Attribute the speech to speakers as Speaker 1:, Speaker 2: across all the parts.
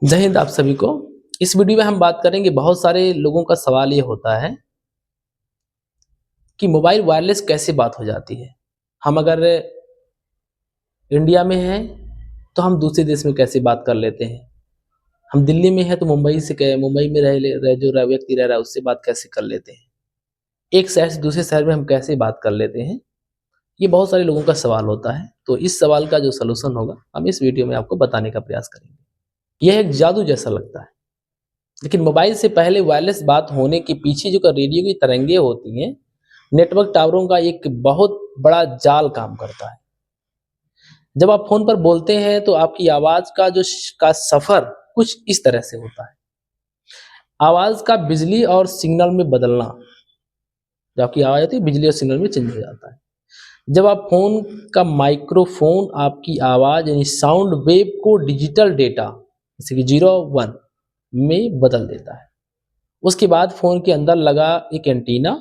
Speaker 1: जय हिंद आप सभी को। इस वीडियो में हम बात करेंगे, बहुत सारे लोगों का सवाल ये होता है कि मोबाइल वायरलेस कैसे बात हो जाती है। हम अगर इंडिया में हैं तो हम दूसरे देश में कैसे बात कर लेते हैं। हम दिल्ली में हैं तो मुंबई में रह व्यक्ति रह रहा है उससे बात कैसे कर लेते हैं। एक शहर से दूसरे शहर में हम कैसे बात कर लेते हैं, ये बहुत सारे लोगों का सवाल होता है। तो इस सवाल का जो सलूशन होगा हम इस वीडियो में आपको बताने का प्रयास करेंगे। यह एक जादू जैसा लगता है, लेकिन मोबाइल से पहले वायरलेस बात होने के पीछे जो रेडियो की तरंगें होती हैं, नेटवर्क टावरों का एक बहुत बड़ा जाल काम करता है। जब आप फोन पर बोलते हैं तो आपकी आवाज का सफर कुछ इस तरह से होता है। आवाज का बिजली और सिग्नल में बदलना, जब आपकी आवाज आती है बिजली और सिग्नल में चेंज हो जाता है। जब आप फोन का माइक्रोफोन आपकी आवाज यानी साउंड वेव को डिजिटल डेटा जैसे कि 0 1 में बदल देता है। उसके बाद फोन के अंदर लगा एक एंटीना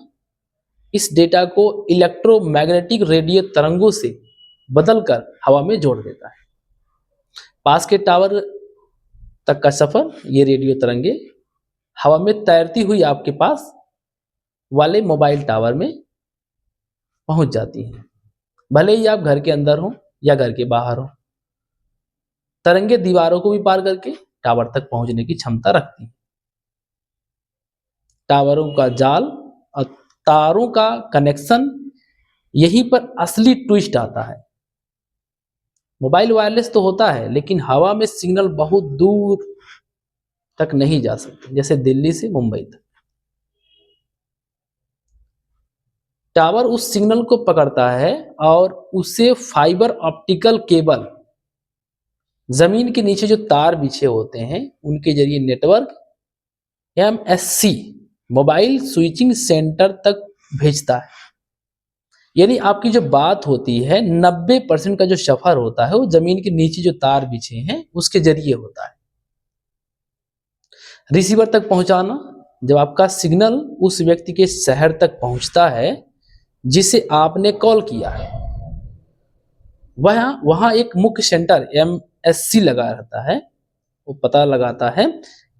Speaker 1: इस डेटा को इलेक्ट्रोमैग्नेटिक रेडियो तरंगों से बदलकर हवा में जोड़ देता है। पास के टावर तक का सफर, ये रेडियो तरंगे हवा में तैरती हुई आपके पास वाले मोबाइल टावर में पहुंच जाती हैं। भले ही आप घर के अंदर हो या घर के बाहर हो, तरंगे दीवारों को भी पार करके टावर तक पहुंचने की क्षमता रखती हैं। टावरों का जाल और तारों का कनेक्शन, यहीं पर असली ट्विस्ट आता है। मोबाइल वायरलेस तो होता है, लेकिन हवा में सिग्नल बहुत दूर तक नहीं जा सकते, जैसे दिल्ली से मुंबई तक। टावर उस सिग्नल को पकड़ता है और उसे फाइबर ऑप्टिकल केबल, जमीन के नीचे जो तार बिछे होते हैं उनके जरिए network MSC mobile switching centre तक भेजता है। यानी आपकी जो बात होती है 90% का जो सफर होता है वो जमीन के नीचे जो तार बिछे हैं उसके जरिए होता है। रिसीवर तक पहुंचाना, जब आपका सिग्नल उस व्यक्ति के शहर तक पहुंचता है जिसे आपने कॉल किया है, वहां एक मुख्य सेंटर MSC लगा रहता है। वो पता लगाता है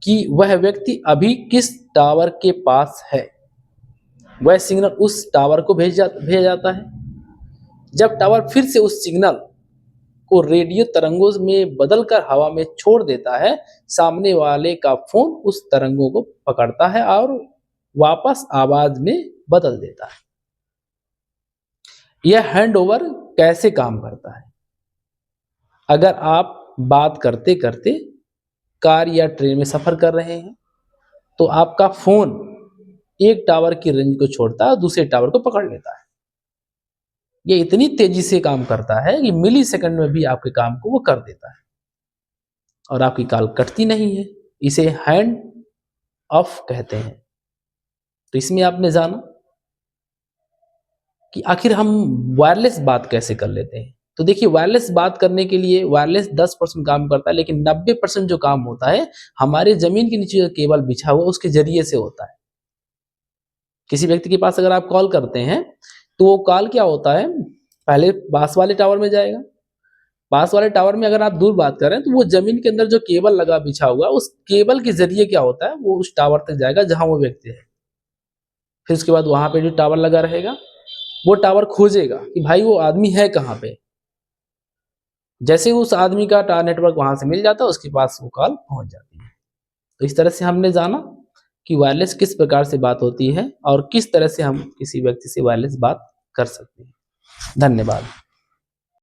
Speaker 1: कि वह व्यक्ति अभी किस टावर के पास है। वह सिग्नल उस टावर को भेजा जाता है। जब टावर फिर से उस सिग्नल को रेडियो तरंगों में बदलकर हवा में छोड़ देता है, सामने वाले का फोन उस तरंगों को पकड़ता है और वापस आवाज में बदल देता है। यह हैंडओवर कैसे काम करता है? अगर आप बात करते करते कार या ट्रेन में सफर कर रहे हैं तो आपका फोन एक टावर की रेंज को छोड़ता है और दूसरे टावर को पकड़ लेता है। ये इतनी तेजी से काम करता है कि मिली सेकंड में भी आपके काम को वो कर देता है और आपकी कॉल कटती नहीं है। इसे हैंड ऑफ कहते हैं। तो इसमें आपने जाना कि आखिर हम वायरलेस बात कैसे कर लेते हैं। तो देखिए, वायरलेस बात करने के लिए वायरलेस 10% काम करता है, लेकिन 90% जो काम होता है हमारे जमीन के नीचे जो केबल बिछा हुआ उसके जरिए से होता है। किसी व्यक्ति के पास अगर आप कॉल करते हैं तो वो कॉल क्या होता है, पहले पास वाले टावर में जाएगा। पास वाले टावर में अगर आप दूर बात कर रहे हैं तो वो जमीन के अंदर जो केबल लगा बिछा हुआ उस केबल के जरिए क्या होता है वो उस टावर तक जाएगा जहां वो व्यक्ति है। फिर उसके बाद वहां पे जो टावर लगा रहेगा वो टावर खोजेगा कि भाई वो आदमी है कहाँ पे। जैसे उस आदमी का नेटवर्क वहां से मिल जाता है, उसके पास वो कॉल पहुंच जाती है। तो इस तरह से हमने जाना कि वायरलेस किस प्रकार से बात होती है और किस तरह से हम किसी व्यक्ति से वायरलेस बात कर सकते हैं। धन्यवाद।